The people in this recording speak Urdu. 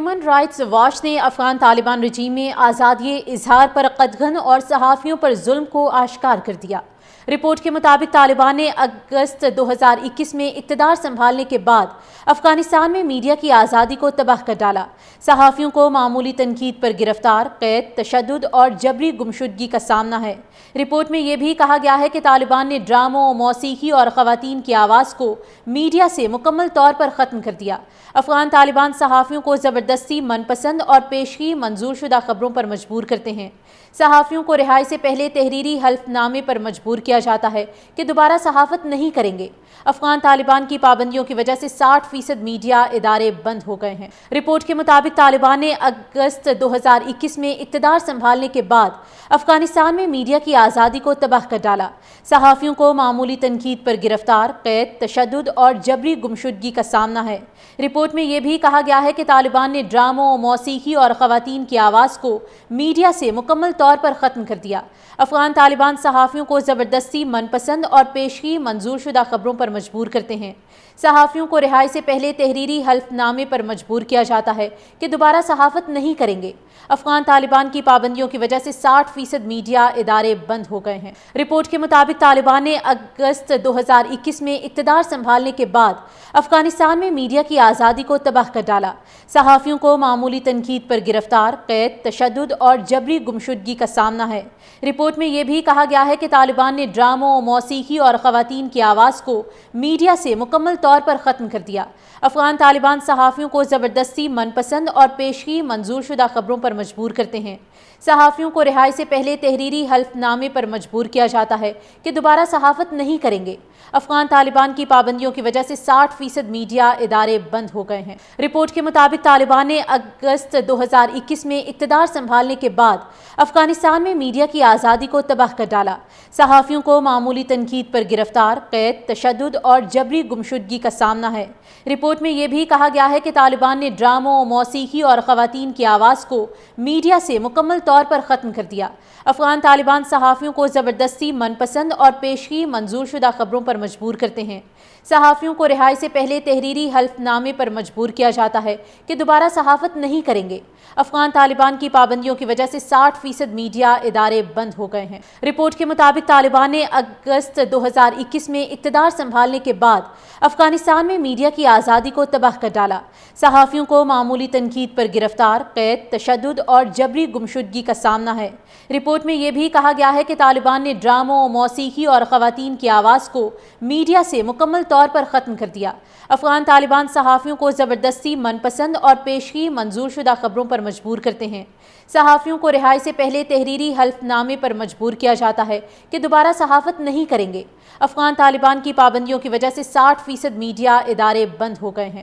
ہیومن رائٹس واچ نے افغان طالبان رجیم میں آزادی اظہار پر قدغن اور صحافیوں پر ظلم کو آشکار کر دیا۔ رپورٹ کے مطابق طالبان نے اگست 2021 میں اقتدار سنبھالنے کے بعد افغانستان میں میڈیا کی آزادی کو تباہ کر ڈالا۔ صحافیوں کو معمولی تنقید پر گرفتار، قید، تشدد اور جبری گمشدگی کا سامنا ہے۔ رپورٹ میں یہ بھی کہا گیا ہے کہ طالبان نے ڈراموں، موسیقی اور خواتین کی آواز کو میڈیا سے مکمل طور پر ختم کر دیا۔ افغان طالبان صحافیوں کو زبردستی من پسند اور پیشگی منظور شدہ خبروں پر مجبور کرتے ہیں۔ صحافیوں کو رہائی سے پہلے تحریری حلف نامے پر مجبور کیا جاتا ہے کہ دوبارہ صحافت نہیں کریں گے۔ افغان طالبان کی پابندیوں کی وجہ سے 60% میڈیا ادارے بند ہو گئے ہیں۔ رپورٹ کے مطابق طالبان نے اگست 2021 میں اقتدار سنبھالنے کے بعد افغانستان میں میڈیا کی آزادی کو تباہ کر ڈالا۔ صحافیوں کو معمولی تنقید پر گرفتار، قید، تشدد اور جبری گمشدگی کا سامنا ہے۔ رپورٹ میں یہ بھی کہا گیا ہے کہ طالبان نے ڈراموں، موسیقی اور خواتین کی آواز کو میڈیا سے مکمل طور پر ختم کر دیا۔ افغان طالبان صحافیوں کو زبردستی من پسند اور پیشگی منظور شدہ خبروں پر مجبور کرتے ہیں۔ صحافیوں کو رہائی سے پہلے تحریری حلف نامے پر مجبور کیا جاتا ہے کہ دوبارہ صحافت نہیں کریں گے۔ افغان طالبان کی پابندیوں کی وجہ سے 60% میڈیا ادارے بند ہو گئے ہیں۔ رپورٹ کے مطابق طالبان نے اگست 2021 میں اقتدار سنبھالنے کے بعد افغانستان میں میڈیا کی آزادی کو تباہ کر ڈالا۔ صحافیوں کو معمولی تنقید پر گرفتار، قید، تشدد اور جبری گمشدگی کا سامنا ہے۔ رپورٹ میں یہ بھی کہا گیا ہے کہ طالبان نے ڈراموں، موسیقی اور خواتین کی آواز کو میڈیا سے مکمل طور پر ختم کر دیا۔ افغان طالبان صحافیوں کو زبردستی من پسند اور پیشگی منظور شدہ خبروں پر مجبور کرتے ہیں۔ صحافیوں کو رہائی سے پہلے تحریری حلف نامے پر مجبور کیا جاتا ہے کہ دوبارہ صحافت نہیں کریں گے۔ افغان طالبان کی پابندیوں کی وجہ سے 60% میڈیا ادارے بند ہو گئے ہیں۔ رپورٹ کے مطابق طالبان نے اگست 2021 میں اقتدار سنبھالنے کے بعد افغانستان میں میڈیا کی آزادی کو تباہ کر ڈالا۔ صحافیوں کو معمولی تنقید پر گرفتار، قید، تشدد اور جبری گمشدگی کا سامنا ہے۔ رپورٹ میں یہ بھی کہا گیا ہے کہ طالبان نے ڈراموں، موسیقی اور خواتین کی آواز کو میڈیا سے مکمل طور پر ختم کر دیا۔ افغان طالبان صحافیوں کو زبردستی من پسند اور پیشگی منظور شدہ خبروں پر مجبور کرتے ہیں۔ صحافیوں کو رہائی سے پہلے تحریری حلف نامے پر مجبور کیا جاتا ہے کہ دوبارہ صحافت نہیں کریں گے۔ افغان طالبان کی پابندیوں کی وجہ سے 60% میڈیا ادارے بند ہو گئے ہیں۔ رپورٹ کے مطابق طالبان نے اگست 2021 میں اقتدار سنبھالنے کے بعد افغانستان میں میڈیا کی آزادی کو تباہ کر ڈالا۔ صحافیوں کو معمولی تنقید پر گرفتار، قید، تشدد اور جبری گمشدگی کا سامنا ہے۔ رپورٹ میں یہ بھی کہا گیا ہے کہ طالبان نے ڈراموں، موسیقی اور خواتین کی آواز کو میڈیا سے مکمل طور پر ختم کر دیا۔ افغان طالبان صحافیوں کو زبردستی من پسند اور پیشگی منظور شدہ خبروں پر مجبور کرتے ہیں۔ صحافیوں کو رہائی سے پہلے تحریری حلف نامے پر مجبور کیا جاتا ہے کہ دوبارہ صحافت نہیں کریں گے۔ افغان طالبان کی پابندیوں کی وجہ سے 60% میڈیا ادارے بند ہو گئے ہیں۔